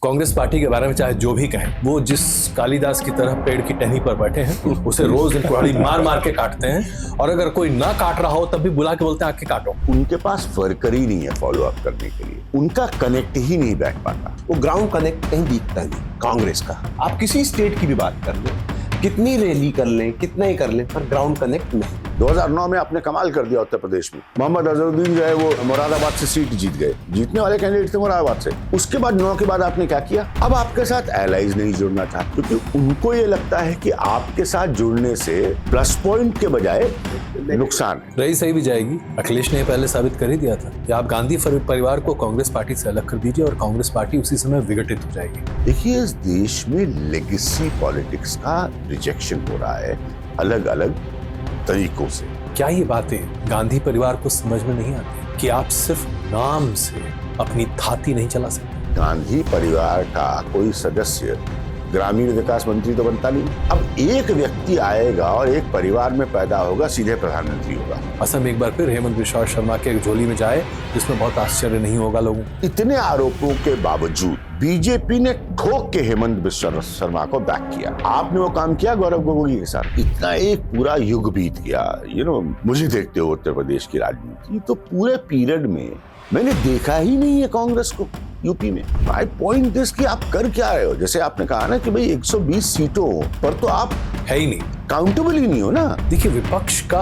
Congress party के बारे में चाहे जो भी कहें, वो जिस कालिदास की तरह पेड़ की टहनी पर बैठे हैं, उसे रोज दिन कुल्हाड़ी मार मार के काटते हैं, और अगर कोई ना काट रहा हो तब भी बुला के बोलते हैं आके काटो। उनके पास वर्कर ही नहीं है फॉलो अप करने के लिए, उनका कनेक्ट ही नहीं बैठ पाता। वो ग्राउंड कनेक्ट कहीं दिखता नहीं कांग्रेस का। आप किसी स्टेट की भी बात कर लें, कितनी रैली कर लें, कितना ही कर लें, पर ग्राउंड कनेक्ट नहीं। 2009 में आपने कमाल कर दिया उत्तर प्रदेश में। मोहम्मद अजहरुद्दीन जो है वो मुरादाबाद से सीट जीत गए, जीतने वाले कैंडिडेट थे मुरादाबाद से। उसके बाद 9 के बाद आपने क्या किया? अब आपके साथ एलाइज नहीं जुड़ना चाहते, क्योंकि उनको ये लगता है कि आपके साथ जुड़ने से प्लस पॉइंट के बजाय नुकसान है। रही सही भी जाएगी। अखिलेश ने पहले साबित कर ही दिया था कि आप गांधी परिवार को कांग्रेस पार्टी से अलग कर दीजिए और कांग्रेस पार्टी उसी समय विघटित हो जाएगी। देखिए, इस देश में लेगेसी पॉलिटिक्स का रिजेक्शन हो रहा है अलग अलग तरीकों से। क्या ये बातें गांधी परिवार को समझ में नहीं आती कि आप सिर्फ नाम से अपनी थाती नहीं चला सकते? गांधी परिवार का कोई सदस्य ग्रामीण विकास मंत्री तो बनता नहीं। अब एक व्यक्ति आएगा और एक परिवार में पैदा होगा, सीधे प्रधानमंत्री होगा। असम एक बार फिर हेमंत बिश्वा शर्मा के झोली में जाए, जिसमें बहुत आश्चर्य नहीं होगा लोगों। इतने आरोपों के बावजूद बीजेपी ने ठोक के हेमंत बिश्वा शर्मा को बैक किया। आपने वो काम किया गौरव गोगोई के साथ। इतना एक पूरा युग बीत गया। मुझे देखते हो उत्तर प्रदेश की राजनीति, तो पूरे पीरियड में मैंने देखा ही नहीं है कांग्रेस को यूपी में। माय पॉइंट इज कि आप कर क्या रहे हो? जैसे आपने कहा ना कि भाई 120 सीटों पर तो आप है ही नहीं, काउंटेबल ही नहीं हो ना। देखिए, विपक्ष का,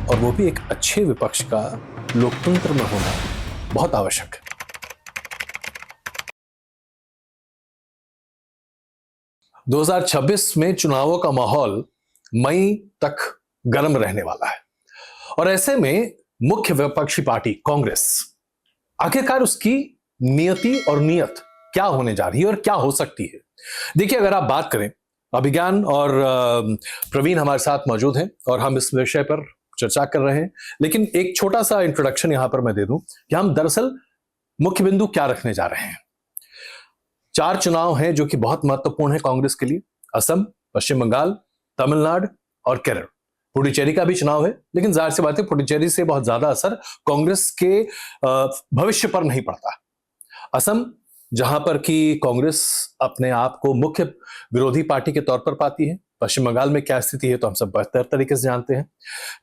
और वो भी एक अच्छे विपक्ष का, लोकतंत्र में होना बहुत आवश्यक है। – 2026 में चुनावों का माहौल मई तक गर्म रहने वाला है, और ऐसे में मुख्य विपक्षी पार्टी कांग्रेस, आखिरकार उसकी नियति और नियत क्या होने जा रही है और क्या हो सकती है? देखिए, अगर आप बात करें, अभिज्ञान और प्रवीण हमारे साथ मौजूद हैं और हम इस विषय पर चर्चा कर रहे हैं। लेकिन एक छोटा सा इंट्रोडक्शन यहां पर मैं दे दूं कि हम दरअसल मुख्य बिंदु क्या रखने जा रहे हैं। 4 चुनाव हैं जो कि बहुत महत्वपूर्ण है कांग्रेस के लिए: असम, पश्चिम बंगाल, तमिलनाडु और केरल। पुडुचेरी का भी चुनाव है, लेकिन जाहिर सी बात है पुडुचेरी से बहुत ज्यादा असर कांग्रेस के भविष्य पर नहीं पड़ता। असम, जहां पर कि कांग्रेस अपने आप को मुख्य विरोधी पार्टी के तौर पर पाती है। पश्चिम बंगाल में क्या स्थिति है तो हम सब बेहतर तरीके से जानते हैं।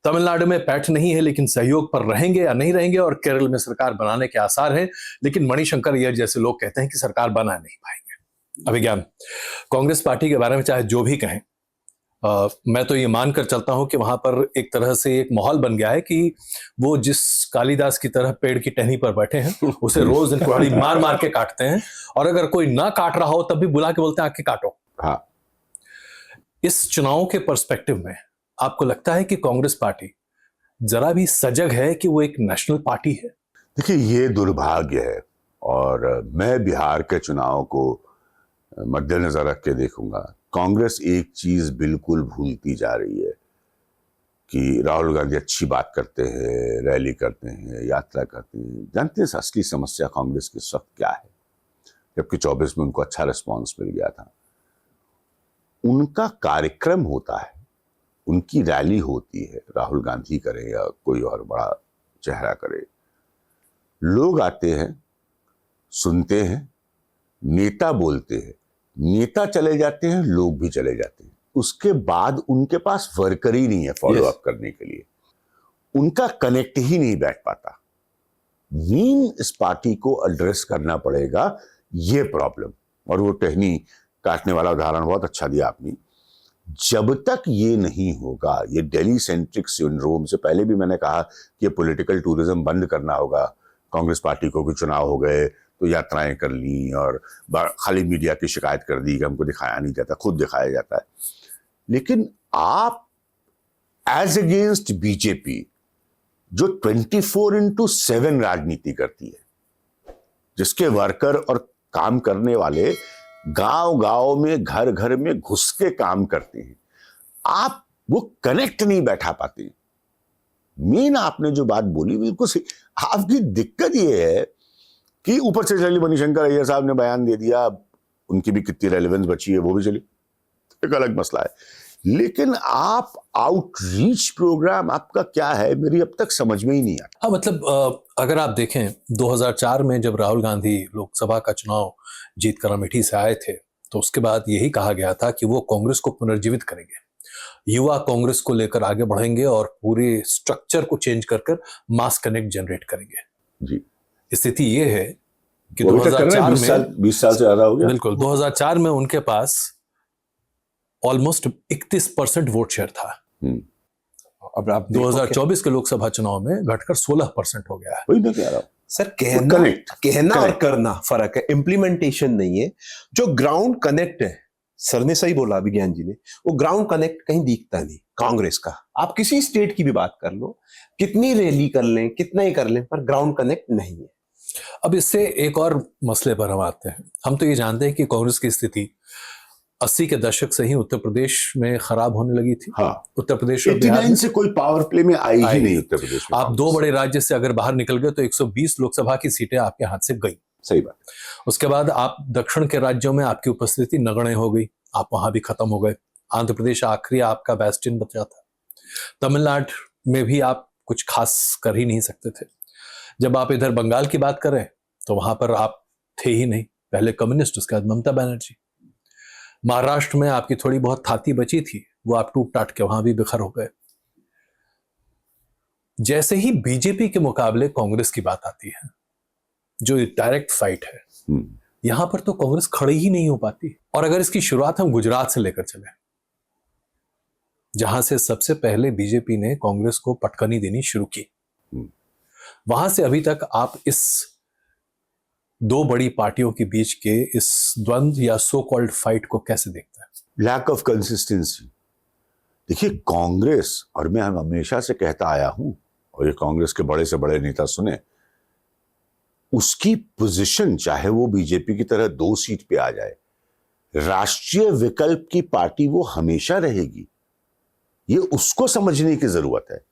तमिलनाडु में पैठ नहीं है, लेकिन सहयोग पर रहेंगे या नहीं रहेंगे, और केरल में सरकार बनाने के आसार हैं, लेकिन मणिशंकर अय्यर जैसे लोग कहते हैं कि सरकार बना नहीं पाएंगे। अभिज्ञान, कांग्रेस पार्टी के बारे में चाहे जो भी कहें, मैं तो ये मानकर चलता हूं कि वहां पर एक तरह से एक माहौल बन गया है कि वो जिस कालिदास की तरह पेड़ की टहनी पर बैठे हैं, उसे रोज दिन कुल्हाड़ी मार मार के काटते हैं, और अगर कोई ना काट रहा हो तब भी बुला के बोलते हैं आके काटो। हाँ। इस चुनाव के पर्सपेक्टिव में आपको लगता है कि कांग्रेस पार्टी जरा भी सजग है कि वो एक नेशनल पार्टी है? देखिए, ये दुर्भाग्य है, और मैं बिहार के चुनाव को मद्देनजर रख के देखूंगा। कांग्रेस एक चीज बिल्कुल भूलती जा रही है कि राहुल गांधी अच्छी बात करते हैं, रैली करते हैं, यात्रा करते हैं, जानते हैं असली समस्या कांग्रेस के इस वक्त क्या है? जबकि 24 में उनको अच्छा रिस्पांस मिल गया था। उनका कार्यक्रम होता है, उनकी रैली होती है, राहुल गांधी करे या कोई और बड़ा चेहरा करे, लोग आते हैं, सुनते हैं, नेता बोलते हैं, नेता चले जाते हैं, लोग भी चले जाते हैं। उसके बाद उनके पास वर्कर ही नहीं है फॉलो अप करने के लिए, उनका कनेक्ट ही नहीं बैठ पाता। मेन इस पार्टी को एड्रेस करना पड़ेगा ये प्रॉब्लम। और वो टहनी काटने वाला उदाहरण बहुत अच्छा दिया आपने। जब तक ये नहीं होगा, ये दिल्ली सेंट्रिक सिंड्रोम से पहले भी मैंने कहा कि ये पॉलिटिकल टूरिज्म बंद करना होगा कांग्रेस पार्टी को। कि चुनाव हो गए तो यात्राएं कर ली और खाली मीडिया की शिकायत कर दी कि हमको दिखाया नहीं जाता, खुद दिखाया जाता है। लेकिन आप एज अगेंस्ट बीजेपी जो 24/7 राजनीति करती है, जिसके वर्कर और काम करने वाले गांव-गांव में, घर घर में घुस के काम करते हैं, आप वो कनेक्ट नहीं बैठा पाते। मेन आपने जो बात बोली बिल्कुल सही। आपकी दिक्कत ये है कि ऊपर से चलिए मणिशंकर अय्यर साहब ने बयान दे दिया, उनकी भी कितनी रेलेवेंस बची है वो भी चली, एक अलग मसला है। लेकिन आप आउटरीच प्रोग्राम आपका क्या है, मेरी अब तक समझ में ही नहीं आता। हाँ मतलब अगर आप देखें 2004 में जब राहुल गांधी लोकसभा का चुनाव जीतकर अमेठी से आए थे, तो उसके बाद यही कहा गया था कि वो कांग्रेस को पुनर्जीवित करेंगे, युवा कांग्रेस को लेकर आगे बढ़ेंगे और पूरे स्ट्रक्चर को चेंज कर मास कनेक्ट जनरेट करेंगे। जी, स्थिति ये है कि वो अभी तक कर रहे हैं, 20 साल से ज्यादा हो गया। बिल्कुल 2004 में उनके पास ऑलमोस्ट 31% वोट शेयर था। अब आप 2024 के लोकसभा चुनाव में घटकर 16% हो गया है। वही मैं कह रहा हूं सर, कहना और करना फर्क है, इम्प्लीमेंटेशन नहीं है। जो ग्राउंड कनेक्ट है, सर ने सही बोला विज्ञान जी ने, वो ग्राउंड कनेक्ट कहीं दिखता नहीं कांग्रेस का। आप किसी स्टेट की भी बात कर लो, कितनी रैली कर लें, कितना ही कर लें, पर ग्राउंड कनेक्ट नहीं है। अब इससे एक और मसले पर हम आते हैं। हम तो ये जानते हैं कि कांग्रेस की स्थिति 80 के दशक से ही उत्तर प्रदेश में खराब होने लगी थी। हाँ, उत्तर प्रदेश और बिहार 89 से कोई पावर प्ले में आई ही नहीं उत्तर प्रदेश में। आप दो बड़े राज्य से अगर बाहर निकल गए तो 120 लोकसभा की सीटें आपके हाथ से गई। सही बात। उसके बाद आप दक्षिण के राज्यों में आपकी उपस्थिति नगण्य हो गई, आप वहां भी खत्म हो गए। आंध्र प्रदेश आखिरी आपका बेस्टियन बचा था। तमिलनाडु में भी आप कुछ खास कर ही नहीं सकते थे। जब आप इधर बंगाल की बात करें तो वहां पर आप थे ही नहीं, पहले कम्युनिस्ट, उसके बाद ममता बनर्जी। महाराष्ट्र में आपकी थोड़ी बहुत थाती बची थी, वो आप टूट टाट के वहां भी बिखर हो गए। जैसे ही बीजेपी के मुकाबले कांग्रेस की बात आती है, जो डायरेक्ट फाइट है, यहां पर तो कांग्रेस खड़ी ही नहीं हो पाती। और अगर इसकी शुरुआत हम गुजरात से लेकर चले, जहां से सबसे पहले बीजेपी ने कांग्रेस को पटकनी देनी शुरू की, वहां से अभी तक आप इस दो बड़ी पार्टियों के बीच के इस द्वंद्व या सो कॉल्ड फाइट को कैसे देखते हैं? Lack of consistency. देखिए कांग्रेस, और मैं हमेशा से कहता आया हूं, और ये कांग्रेस के बड़े से बड़े नेता सुने, उसकी पोजीशन चाहे वो बीजेपी की तरह 2 सीट पे आ जाए, राष्ट्रीय विकल्प की पार्टी वो हमेशा रहेगी। ये उसको समझने की जरूरत है।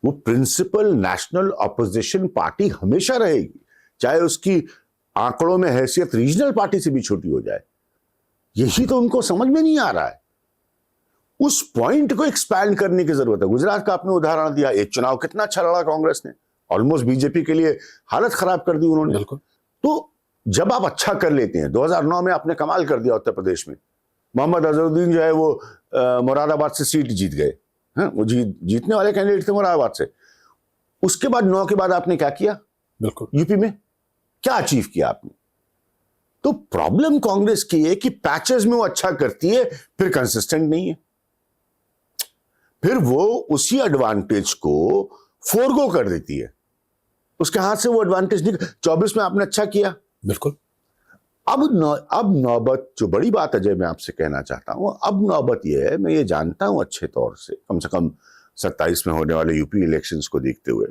वो प्रिंसिपल नेशनल ऑपोजिशन पार्टी हमेशा रहेगी, चाहे उसकी आंकड़ों में हैसियत रीजनल पार्टी से भी छोटी हो जाए। यही तो उनको समझ में नहीं आ रहा है। उस पॉइंट को एक्सपैंड करने की जरूरत है। गुजरात का आपने उदाहरण दिया, एक चुनाव कितना अच्छा लड़ा कांग्रेस ने, ऑलमोस्ट बीजेपी के लिए हालत खराब कर दी उन्होंने। बिल्कुल। तो जब आप अच्छा कर लेते हैं, 2009 में आपने कमाल कर दिया उत्तर प्रदेश में, मोहम्मद अजहरुद्दीन जो है वो मुरादाबाद से सीट जीत गए। हाँ, वो जीतने वाले कैंडिडेट थे मुरादाबाद से। उसके बाद 9 के बाद आपने क्या किया? बिल्कुल। यूपी में क्या अचीव किया आपने? तो प्रॉब्लम कांग्रेस की है कि पैचेस में वो अच्छा करती है, फिर कंसिस्टेंट नहीं है, फिर वो उसी एडवांटेज को फोरगो कर देती है। उसके हाथ से वो एडवांटेज नहीं। 24 में आपने अच्छा किया, बिल्कुल। अब नौबत, जो बड़ी बात अजय मैं आपसे कहना चाहता हूं, अब नौबत यह है, मैं ये जानता हूं अच्छे तौर से कम 27 में होने वाले यूपी इलेक्शंस को देखते हुए,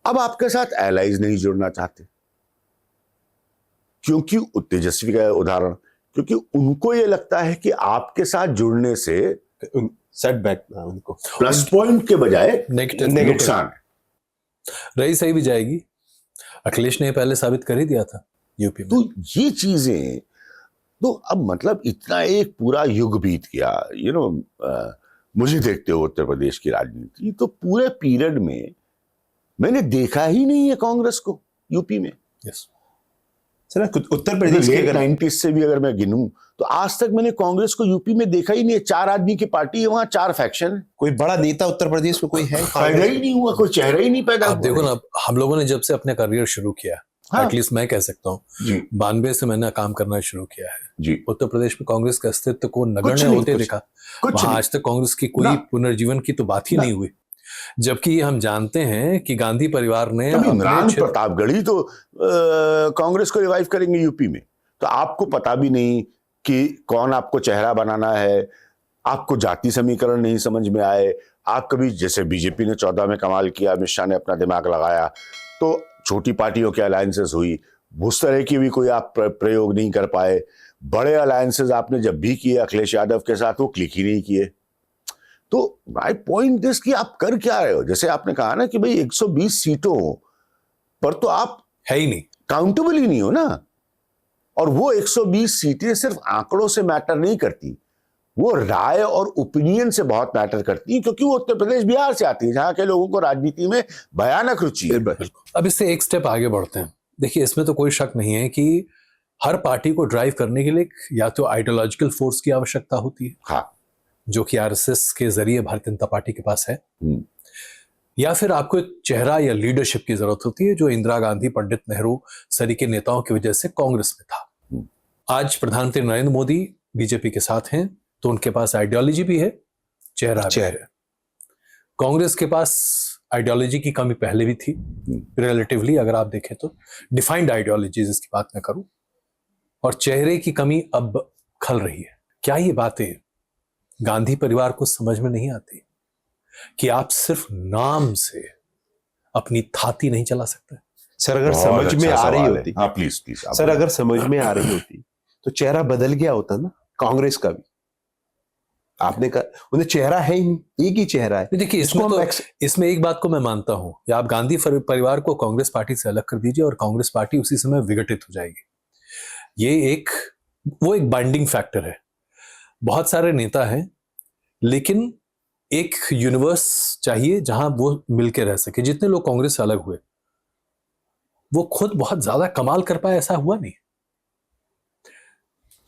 अब आपके साथ एलाइज नहीं जुड़ना चाहते। क्योंकि तेजस्वी का उदाहरण, क्योंकि उनको ये लगता है कि आपके साथ जुड़ने से सेटबैक उनको प्लस पॉइंट के बजाय नुकसान है। रही सही भी जाएगी। अखिलेश ने पहले साबित कर ही दिया था यूपी में। तो ये चीजें, तो अब मतलब इतना एक पूरा युग बीत गया, मुझे देखते हो उत्तर प्रदेश की राजनीति, तो पूरे पीरियड में मैंने देखा ही नहीं है कांग्रेस को यूपी में। यस सर, उत्तर प्रदेश के 90s से भी अगर मैं गिनूं तो आज तक मैंने कांग्रेस को यूपी में देखा ही नहीं है। 4 आदमी की पार्टी है, वहां 4 फैक्शन है। कोई बड़ा नेता उत्तर प्रदेश में कोई है? पैदा ही नहीं हुआ, कोई चेहरा ही नहीं पैदा आप हुआ। देखो ना, हम लोगों ने जब से अपने करियर शुरू किया, एटलीस्ट मैं कह सकता हूँ 92 से मैंने काम करना शुरू किया है जी, उत्तर प्रदेश में कांग्रेस के अस्तित्व को नगण्य होते देखा। वहां आज तक कांग्रेस की कोई पुनर्जीवन की तो बात ही नहीं हुई, जबकि हम जानते हैं कि गांधी परिवार ने इमरान प्रतापगढ़ी तो कांग्रेस को रिवाइव करेंगे यूपी में। तो आपको पता भी नहीं कि कौन आपको चेहरा बनाना है, आपको जाति समीकरण नहीं समझ में आए। आप कभी, जैसे बीजेपी ने 14 में कमाल किया, अमित शाह ने अपना दिमाग लगाया, तो छोटी पार्टियों के अलायंसेस हुई, उस तरह की भी कोई आप प्रयोग नहीं कर पाए। बड़े अलायंसेस आपने जब भी किए अखिलेश यादव के साथ, वो क्लिक ही नहीं किए। तो माय पॉइंट दिस कि आप कर क्या रहे हो? जैसे आपने कहा ना कि भाई 120 सीटों पर तो आप है ही नहीं, काउंटेबल ही नहीं हो ना। और वो 120 सीटें सिर्फ आंकड़ों से मैटर नहीं करती, वो राय और ओपिनियन से बहुत मैटर करती है, क्योंकि वो उत्तर प्रदेश बिहार से आती है, जहां के लोगों को राजनीति में भयानक रुचि है। अब इससे एक स्टेप आगे बढ़ते हैं। देखिए, इसमें तो कोई शक नहीं है कि हर पार्टी को ड्राइव करने के लिए या तो आइडियोलॉजिकल फोर्स की आवश्यकता होती है, हाँ, जो कि आरएसएस के जरिए भारतीय जनता पार्टी के पास है, या फिर आपको एक चेहरा या लीडरशिप की जरूरत होती है, जो इंदिरा गांधी, पंडित नेहरू सरी के नेताओं की वजह से कांग्रेस में था। आज प्रधानमंत्री नरेंद्र मोदी बीजेपी के साथ हैं, तो उनके पास आइडियोलॉजी भी है, चेहरा भी है। कांग्रेस के पास आइडियोलॉजी की कमी पहले भी थी, रिलेटिवली अगर आप देखें तो, डिफाइंड आइडियोलॉजी जिसकी बात मैं करूं, और चेहरे की कमी अब खल रही है। क्या ये बातें गांधी परिवार को समझ में नहीं आती कि आप सिर्फ नाम से अपनी थाती नहीं चला सकते? सर, अगर समझ में आ रही होती, हाँ प्लीज प्लीज सर, अगर समझ में आ रही होती तो चेहरा बदल गया होता ना कांग्रेस का भी। आपने कहा उन्हें चेहरा है ही नहीं, एक ही चेहरा है। देखिए, इसमें एक बात को मैं मानता हूं कि आप गांधी परिवार को कांग्रेस पार्टी से अलग कर दीजिए और कांग्रेस पार्टी उसी समय विघटित हो जाएगी। ये वो एक बाइंडिंग फैक्टर है। बहुत सारे नेता हैं, लेकिन एक यूनिवर्स चाहिए जहां वो मिलकर रह सके। जितने लोग कांग्रेस से अलग हुए, वो खुद बहुत ज्यादा कमाल कर पाए, ऐसा हुआ नहीं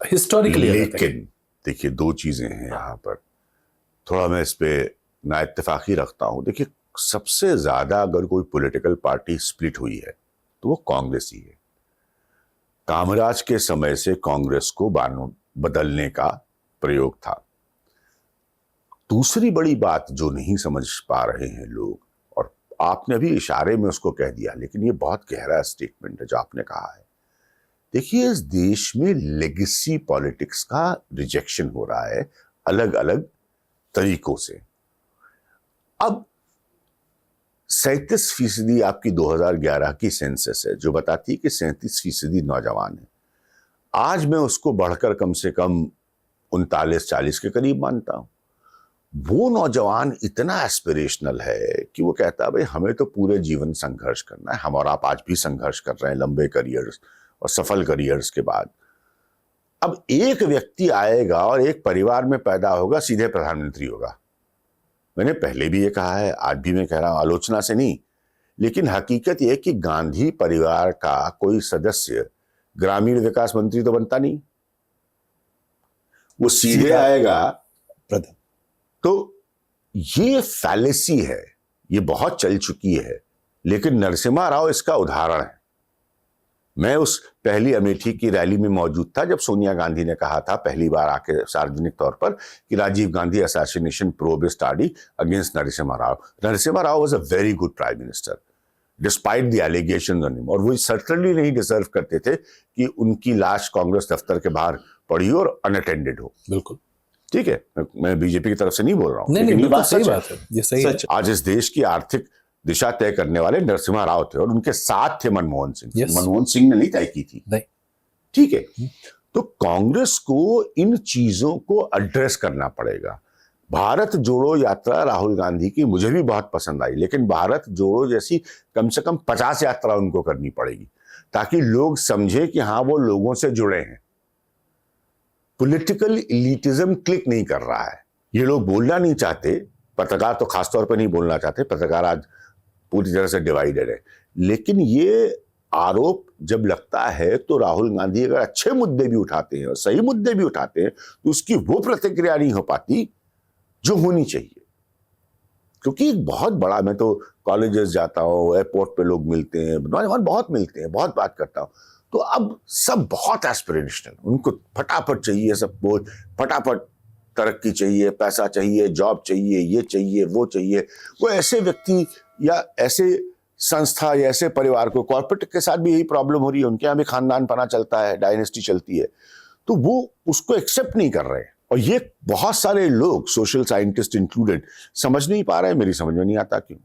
हिस्टोरिकली। लेकिन देखिए, दो चीजें हैं यहाँ पर, थोड़ा मैं इस पे ना इत्तेफाकी रखता हूं। देखिए, सबसे ज्यादा अगर कोई पॉलिटिकल पार्टी स्प्लिट हुई है तो वो कांग्रेस ही है। कामराज के समय से कांग्रेस को बदलने का प्रयोग था। दूसरी बड़ी बात जो नहीं समझ पा रहे हैं लोग, और आपने अभी इशारे में उसको कह दिया, लेकिन ये बहुत गहरा स्टेटमेंट है जो आपने कहा है। देखिए, इस देश में लेगेसी पॉलिटिक्स का रिजेक्शन हो रहा है अलग अलग तरीकों से। अब 37% आपकी 2011 की सेंसस है जो बताती है कि 37% नौजवान है। आज मैं उसको बढ़कर कम से कम 39-40 के करीब मानता हूं। वो नौजवान इतना एस्पिरेशनल है कि वो कहता है, भाई हमें तो पूरे जीवन संघर्ष करना है। हम और आप आज भी संघर्ष कर रहे हैं लंबे करियर्स और सफल करियर्स के बाद। अब एक व्यक्ति आएगा और एक परिवार में पैदा होगा, सीधे प्रधानमंत्री होगा। मैंने पहले भी ये कहा है, आज भी मैं कह रहा हूं, आलोचना से नहीं, लेकिन हकीकत यह कि गांधी परिवार का कोई सदस्य ग्रामीण विकास मंत्री तो बनता नहीं, वो सीधे आएगा प्रधान। तो ये फैलेसी है, ये बहुत चल चुकी है, लेकिन नरसिम्हा राव इसका उदाहरण है। मैं उस पहली अमेठी की रैली में मौजूद था जब सोनिया गांधी ने कहा था पहली बार आके सार्वजनिक तौर पर कि Rajiv Gandhi assassination probe study against Narasimha Rao. Narasimha Rao was a very good prime minister despite the allegations on him, और वो सर्टनली नहीं डिजर्व करते थे कि उनकी लाश कांग्रेस दफ्तर के बाहर पड़ी हो और अनअटेंडेड हो। बिल्कुल ठीक है, मैं बीजेपी की तरफ से नहीं बोल रहा हूँ, नहीं, लेकिन ये बात सही सच बात है, ये सही है। आज इस देश की आर्थिक दिशा तय करने वाले नरसिम्हा राव थे और उनके साथ थे मनमोहन सिंह। मनमोहन सिंह ने नहीं तय की थी, नहीं। ठीक है, तो कांग्रेस को इन चीजों को एड्रेस करना पड़ेगा। भारत जोड़ो यात्रा राहुल गांधी की मुझे भी बहुत पसंद आई, लेकिन भारत जोड़ो जैसी कम से कम 50 यात्रा उनको करनी पड़ेगी ताकि लोग समझे कि हाँ वो लोगों से जुड़े हैं। पॉलिटिकल इलीटिज्म क्लिक नहीं कर रहा है, ये लोग बोलना नहीं चाहते, पत्रकार तो खासतौर पर नहीं बोलना चाहते, पत्रकार आज पूरी तरह से डिवाइडेड है। लेकिन ये आरोप जब लगता है तो राहुल गांधी अगर अच्छे मुद्दे भी उठाते हैं और सही मुद्दे भी उठाते हैं तो उसकी वो प्रतिक्रिया नहीं हो पाती जो होनी चाहिए। क्योंकि एक बहुत बड़ा, मैं तो कॉलेजेस जाता हूँ, एयरपोर्ट पे लोग मिलते हैं, नौजवान बहुत मिलते हैं, बहुत बात करता हूँ, तो अब सब बहुत एस्पिरेशनल, उनको फटाफट चाहिए, सब बोल फटाफट तरक्की चाहिए, पैसा चाहिए, जॉब चाहिए, ये चाहिए, वो चाहिए। वो ऐसे व्यक्ति या ऐसे संस्था या ऐसे परिवार को, कॉर्पोरेट के साथ भी यही प्रॉब्लम हो रही है, उनके यहाँ भी खानदान पना चलता है, डायनेस्टी चलती है, तो वो उसको एक्सेप्ट नहीं कर रहे हैं। और ये बहुत सारे लोग, सोशल साइंटिस्ट इंक्लूडेड, समझ नहीं पा रहे हैं। मेरी समझ में नहीं आता क्यों।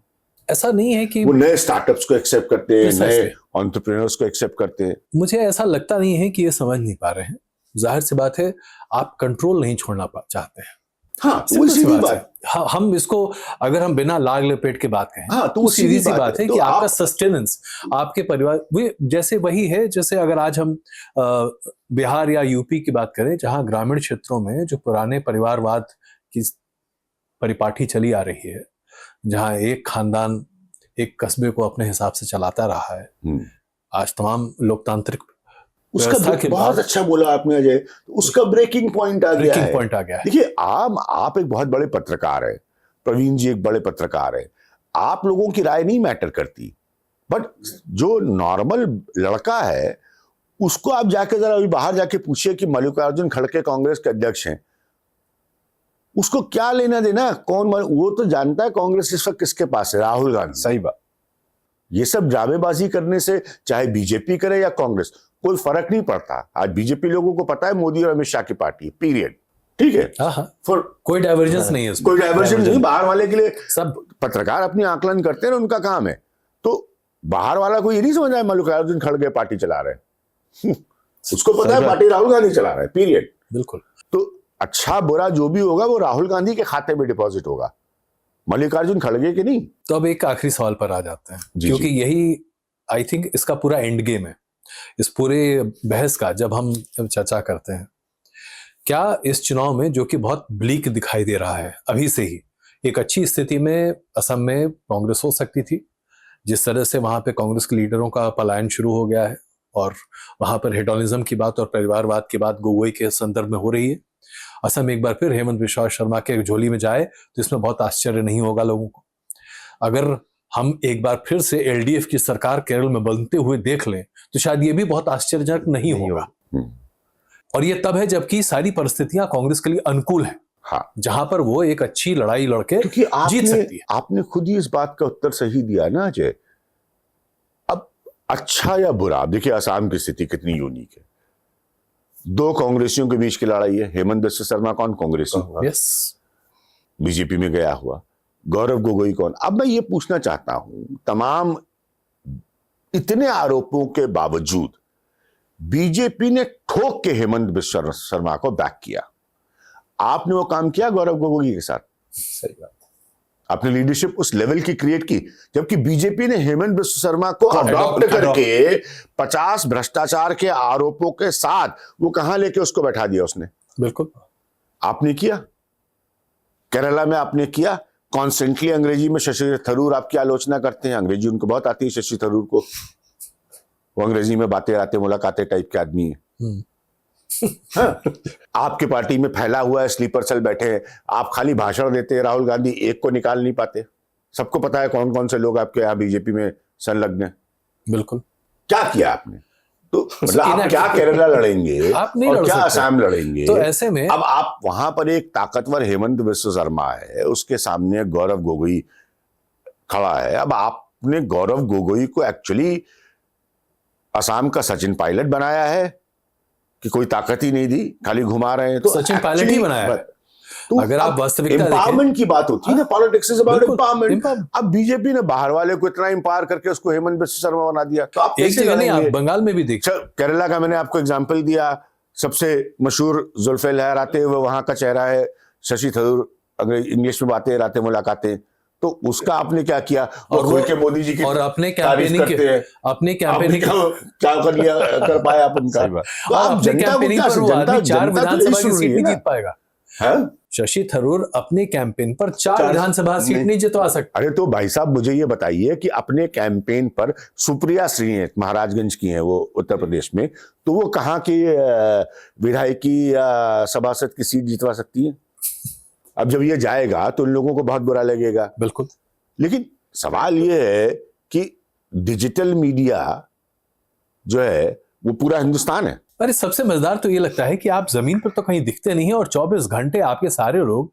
ऐसा नहीं है कि वो नए स्टार्टअप्स को एक्सेप्ट करते हैं, नए एंटरप्रेन्योर्स को एक्सेप्ट करते हैं। मुझे ऐसा लगता नहीं है कि ये समझ नहीं पा रहे हैं। जाहिर सी बात है, आप कंट्रोल नहीं छोड़ना चाहते हैं। हाँ वो सिंपल सी सीधी बात है। बात। हाँ, हम इसको अगर हम बिना लाग लपेट के बात कहें हाँ, तो तो वो सीधी सी बात है तो कि आपका आप सस्टेनेंस, आपके परिवार जैसे वही है जैसे अगर आज हम बिहार या यूपी की बात करें जहां ग्रामीण क्षेत्रों में जो पुराने परिवारवाद की परिपाटी चली आ रही है, जहां एक खानदान एक कस्बे को अपने हिसाब से चलाता रहा है, आज तमाम लोकतांत्रिक उसका व्यवस्था के बहुत बाद अच्छा बोला आपने अजय, तो उसका ब्रेकिंग पॉइंट आ गया ब्रेकिंग है। पॉइंट आ गया है। देखिए आप एक बहुत बड़े पत्रकार हैं, प्रवीण जी एक बड़े पत्रकार हैं, आप लोगों की राय नहीं मैटर करती, बट जो नॉर्मल लड़का है उसको आप जाके जरा अभी बाहर जाके पूछिए कि मल्लिकार्जुन खड़गे कांग्रेस के अध्यक्ष हैं, उसको क्या लेना देना वो तो जानता है कांग्रेस इस वक्त किसके पास है, राहुल गांधी। सही बात। ये सब ड्रामेबाजी करने से चाहे बीजेपी करे या कांग्रेस कोई फर्क नहीं पड़ता। आज बीजेपी लोगों को पता है मोदी और अमित शाह की पार्टी है, पीरियड। ठीक है, हाँ हाँ, फॉर कोई डाइवर्जेंस नहीं है उसमें। कोई डाइवर्जन नहीं, बाहर वाले के लिए सब पत्रकार अपनी आकलन करते हैं, उनका काम है। तो बाहर वाला को ये नहीं समझ आया मल्लिकार्जुन खड़गे पार्टी चला रहे हैं, उसको पता है पार्टी राहुल गांधी चला रहा है, पीरियड। बिल्कुल। तो अच्छा बुरा जो भी होगा वो राहुल गांधी के खाते में डिपॉजिट होगा, मल्लिकार्जुन खड़गे के नहीं। तो अब एक आखिरी सवाल पर आ जाते हैं, जी, क्योंकि यही आई थिंक इसका पूरा एंड गेम है इस पूरे बहस का। जब हम चर्चा करते हैं, क्या इस चुनाव में जो कि बहुत ब्लीक दिखाई दे रहा है अभी से ही, एक अच्छी स्थिति में असम में कांग्रेस हो सकती थी, जिस तरह से वहां पे कांग्रेस के लीडरों का पलायन शुरू हो गया है और वहां पर हेडोनिज्म की बात और परिवारवाद की बात गोगोई के संदर्भ में हो रही है, असम एक बार फिर हेमंत बिश्वा शर्मा के झोली में जाए तो इसमें बहुत आश्चर्य नहीं होगा लोगों को। अगर हम एक बार फिर से एलडीएफ की सरकार केरल में बनते हुए देख लें तो शायद ये भी बहुत आश्चर्यजनक नहीं होगा। और ये तब है जबकि सारी परिस्थितियां कांग्रेस के लिए अनुकूल है, हाँ, जहां पर वो एक अच्छी लड़ाई लड़के जीत सकती है। आपने खुद ही इस बात का उत्तर सही दिया ना अजय। अब अच्छा या बुरा, देखिए असम की स्थिति कितनी यूनिक है, दो कांग्रेसियों के बीच की लड़ाई है। हेमंत बिश्वा शर्मा कौन? कांग्रेसी, यस, बीजेपी में गया हुआ। गौरव गोगोई कौन? अब मैं ये पूछना चाहता हूं, तमाम इतने आरोपों के बावजूद बीजेपी ने ठोक के हेमंत बिश्वा शर्मा को बैक किया। आपने वो काम किया गौरव गोगोई के साथ? सही बात। आपने लीडरशिप उस लेवल की क्रिएट की, जबकि बीजेपी ने हेमंत बिश्वा शर्मा को अडॉप्ट करके 50 भ्रष्टाचार के आरोपों के साथ वो कहां लेके उसको बैठा दिया उसने। बिल्कुल आपने किया, केरला में आपने किया। कॉन्स्टेंटली अंग्रेजी में शशि थरूर आपकी आलोचना करते हैं, अंग्रेजी उनको बहुत आती है शशि थरूर को, वो अंग्रेजी में बातें आते मुलाकातें टाइप के आदमी है। हाँ, आपके पार्टी में फैला हुआ है, स्लीपर सेल बैठे हैं, आप खाली भाषण देते हैं, राहुल गांधी एक को निकाल नहीं पाते। सबको पता है कौन कौन से लोग आपके यहाँ बीजेपी में संलग्न है। बिल्कुल। क्या किया आपने? तो मतलब आप क्या केरला लड़ेंगे आप नहीं और लड़ क्या सकते। असम लड़ेंगे? तो ऐसे में अब आप वहां पर एक ताकतवर हेमंत बिश्वा शर्मा है, उसके सामने गौरव गोगोई खड़ा है। अब आपने गौरव गोगोई को एक्चुअली असम का सचिन पायलट बनाया है कि कोई ताकत ही नहीं दी, खाली घुमा रहे हैं। तो सचिन पायलट ही बनाया है। तो अगर आप वास्तविकता एम्पावरमेंट की बात होती है ना, पॉलिटिक्स इज अबाउट बिल्कुल, एम्पावरमेंट। अब बीजेपी ने बाहर वाले को इतना एम्पावर करके उसको हेमंत बिश्वा शर्मा बना दिया, तो आप एक कैसे जगह नहीं, आप लड़ेंगे? बंगाल में भी देखिए, केरला का मैंने आपको एग्जांपल दिया, सबसे मशहूर जुल्फे लहराते हुए वहां का चेहरा है शशि थरूर, अंग्रेजी इंग्लिश में बातें रातें मुलाकातें। तो उसका आपने क्या किया? और खोल के मोदी जी की और अपने तारीफ कैंपेनिंग करते हैं। अपने आपने कैंपेनिंग क्या कर लिया, कर पाया आप उनका? तो आप अपने जनता को कैंपेनिंग क्या, पर वो आदमी 4 विधानसभा की सीट नहीं जीत पाएगा। शशि थरूर अपने कैंपेन पर 4 विधानसभा सीट नहीं जितवा सकते। अरे तो भाई साहब मुझे ये बताइए कि अपने कैंपेन पर सुप्रिया श्रीनेत महाराजगंज की हैं वो उत्तर प्रदेश में, तो वो कहाँ की विधायकी या सभासद की सीट जितवा सकती है? अब जब ये जाएगा तो उन लोगों को बहुत बुरा लगेगा। बिल्कुल। लेकिन सवाल ये है कि डिजिटल मीडिया जो है वो पूरा हिंदुस्तान है। अरे सबसे मजेदार तो ये लगता है कि आप जमीन पर तो कहीं दिखते नहीं है और 24 घंटे आपके सारे लोग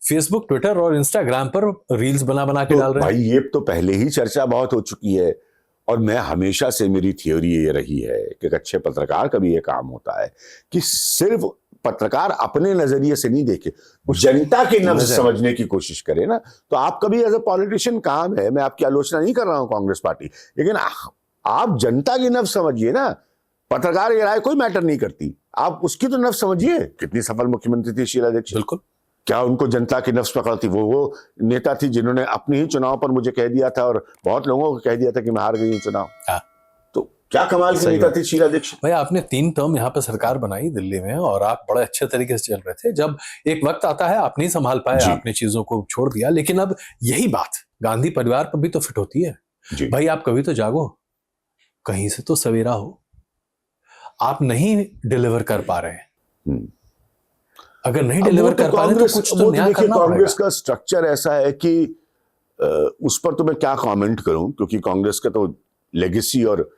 फेसबुक, ट्विटर और इंस्टाग्राम पर रील्स बना बना के डाल रहे हैं। भाई ये तो पहले ही चर्चा बहुत हो चुकी है, और मैं हमेशा से मेरी थ्योरी ये रही है कि एक अच्छे पत्रकार का भी ये काम होता है कि सिर्फ पत्रकार अपने नजरिए से नहीं देखे, जनता के नब्ज समझने की कोशिश करे ना। तो आपका भी एज ए पॉलिटिशियन काम है, मैं आपकी आलोचना नहीं कर रहा हूं कांग्रेस पार्टी, लेकिन आप जनता की नब्ज समझिए ना। पत्रकार की राय कोई मैटर नहीं करती, आप उसकी तो नब्ज समझिए। कितनी सफल मुख्यमंत्री थी शीला दीक्षित, बिल्कुल। क्या उनको जनता की नफ्स पकड़ थी? वो नेता थी जिन्होंने अपने ही चुनाव पर मुझे कह दिया था और बहुत लोगों को कह दिया था कि मैं हार गई हूं चुनाव। हाँ। तो क्या कमाल की सही नेता बात। थी शीला दीक्षित। भाई आपने 3 टर्म यहाँ पे सरकार बनाई दिल्ली में और आप बड़े अच्छे तरीके से चल रहे थे। जब एक वक्त आता है आप नहीं संभाल पाए, जी। आपने चीजों को छोड़ दिया। लेकिन अब यही बात गांधी परिवार पर भी तो फिट होती है। जी। भाई आप कभी तो जागो, कहीं से तो सवेरा हो। आप नहीं डिलीवर कर पा रहे हैं। अगर नहीं डिलीवर कर पा रहे तो कुछ तो न्याय करना पड़ेगा। कांग्रेस का स्ट्रक्चर ऐसा है कि उस पर तो मैं क्या कमेंट करूं, क्योंकि कांग्रेस का तो लेगेसी और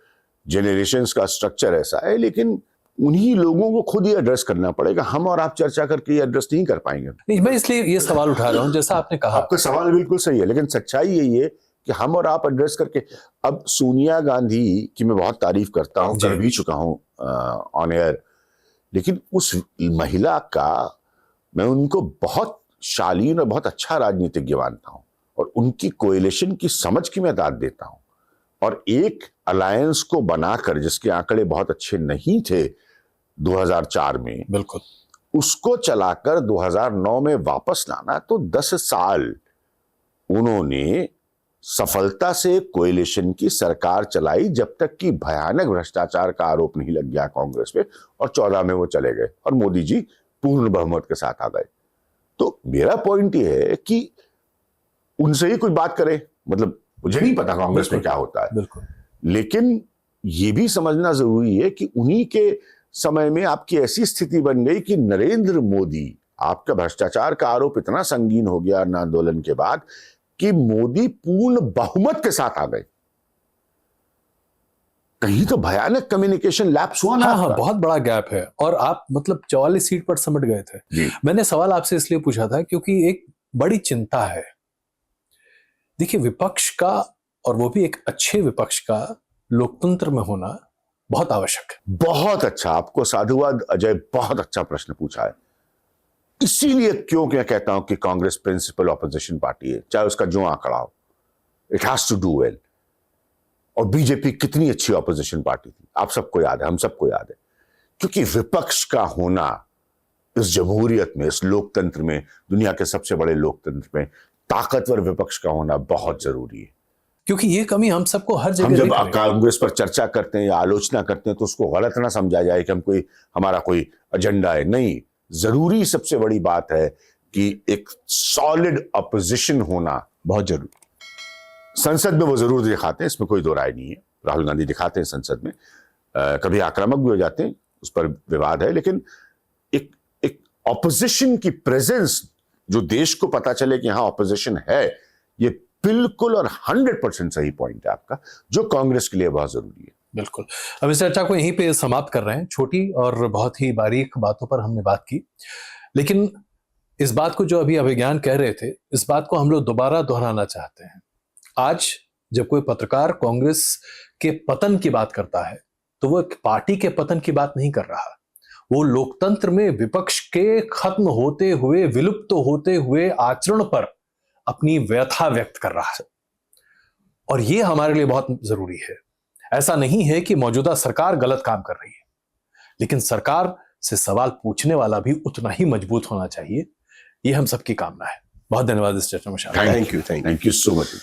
जेनरेशंस का स्ट्रक्चर ऐसा है, लेकिन उन्हीं लोगों को खुद ही एड्रेस करना पड़ेगा। हम और आप चर्चा करके ये एड्रेस नहीं कर पाएंगे। नहीं, मैं इसलिए ये सवाल उठा रहा हूं, जैसा आपने कहा। आपका सवाल बिल्कुल सही है, लेकिन सच्चाई यही है कि हम और आप एड्रेस करके। अब सोनिया गांधी की मैं बहुत तारीफ करता हूं, कर भी चुका हूं ऑन एयर, लेकिन उस महिला का मैं उनको बहुत शालीन और बहुत अच्छा राजनीतिज्ञ मानता हूं और उनकी कोएलिशन की समझ की मैं दाद देता हूं। और एक अलायंस को बनाकर, जिसके आंकड़े बहुत अच्छे नहीं थे 2004 में, बिल्कुल, उसको चलाकर 2009 में वापस लाना, तो 10 साल उन्होंने सफलता से कोएलिशन की सरकार चलाई, जब तक कि भयानक भ्रष्टाचार का आरोप नहीं लग गया कांग्रेस पे और 14 में वो चले गए और मोदी जी पूर्ण बहुमत के साथ आ गए। तो मेरा पॉइंट ये है कि उनसे ही कुछ बात करें। मतलब मुझे नहीं पता कांग्रेस में क्या होता है, बिल्कुल, लेकिन ये भी समझना जरूरी है कि उन्हीं के समय में आपकी ऐसी स्थिति बन गई कि नरेंद्र मोदी, आपका भ्रष्टाचार का आरोप इतना संगीन हो गया आंदोलन के बाद कि मोदी पूर्ण बहुमत के साथ आ गए। कहीं तो भयानक कम्युनिकेशन लैप्स हुआ ना। हाँ, बहुत बड़ा गैप है और आप मतलब 44 सीट पर सिमट गए थे। जी। मैंने सवाल आपसे इसलिए पूछा था क्योंकि एक बड़ी चिंता है। देखिए, विपक्ष का, और वो भी एक अच्छे विपक्ष का, लोकतंत्र में होना बहुत आवश्यक है। बहुत अच्छा, आपको साधुवाद अजय, बहुत अच्छा प्रश्न पूछा है। इसीलिए क्यों क्या कहता हूं कि कांग्रेस प्रिंसिपल ऑपोजिशन पार्टी है, चाहे उसका जो आंकड़ा हो, it has to do well. और बीजेपी कितनी अच्छी ऑपोजिशन पार्टी थी, आप सबको याद है, हम सबको याद है। क्योंकि विपक्ष का होना इस जमहूरियत में, इस लोकतंत्र में, दुनिया के सबसे बड़े लोकतंत्र में ताकतवर विपक्ष का होना बहुत जरूरी है। क्योंकि ये कमी हम सबको हर जगह हम जब दिख रही है। कांग्रेस पर चर्चा करते हैं या आलोचना करते हैं तो उसको गलत ना समझा जाए कि हमारा कोई एजेंडा है। नहीं, जरूरी सबसे बड़ी बात है कि एक सॉलिड अपोजिशन होना बहुत जरूरी। संसद में वो जरूर दिखाते हैं, इसमें कोई दो राय नहीं है। राहुल गांधी दिखाते हैं संसद में, कभी आक्रामक भी हो जाते हैं, उस पर विवाद है, लेकिन एक ऑपोजिशन की प्रेजेंस जो देश को पता चले कि हाँ ऑपोजिशन है, ये बिल्कुल और 100% सही पॉइंट है आपका, जो कांग्रेस के लिए बहुत जरूरी है। बिल्कुल। अब इस चर्चा को यहीं पे समाप्त कर रहे हैं। छोटी और बहुत ही बारीक बातों पर हमने बात की, लेकिन इस बात को जो अभी अभिज्ञान कह रहे थे, इस बात को हम लोग दोबारा दोहराना चाहते हैं। आज जब कोई पत्रकार कांग्रेस के पतन की बात करता है तो वो एक पार्टी के पतन की बात नहीं कर रहा, वो लोकतंत्र में विपक्ष के खत्म होते हुए, विलुप्त होते हुए आचरण पर अपनी व्यथा व्यक्त कर रहा है। और ये हमारे लिए बहुत जरूरी है। ऐसा नहीं है कि मौजूदा सरकार गलत काम कर रही है, लेकिन सरकार से सवाल पूछने वाला भी उतना ही मजबूत होना चाहिए। ये हम सबकी कामना है। बहुत धन्यवाद इस चर्चा में शामिल। Thank you so much.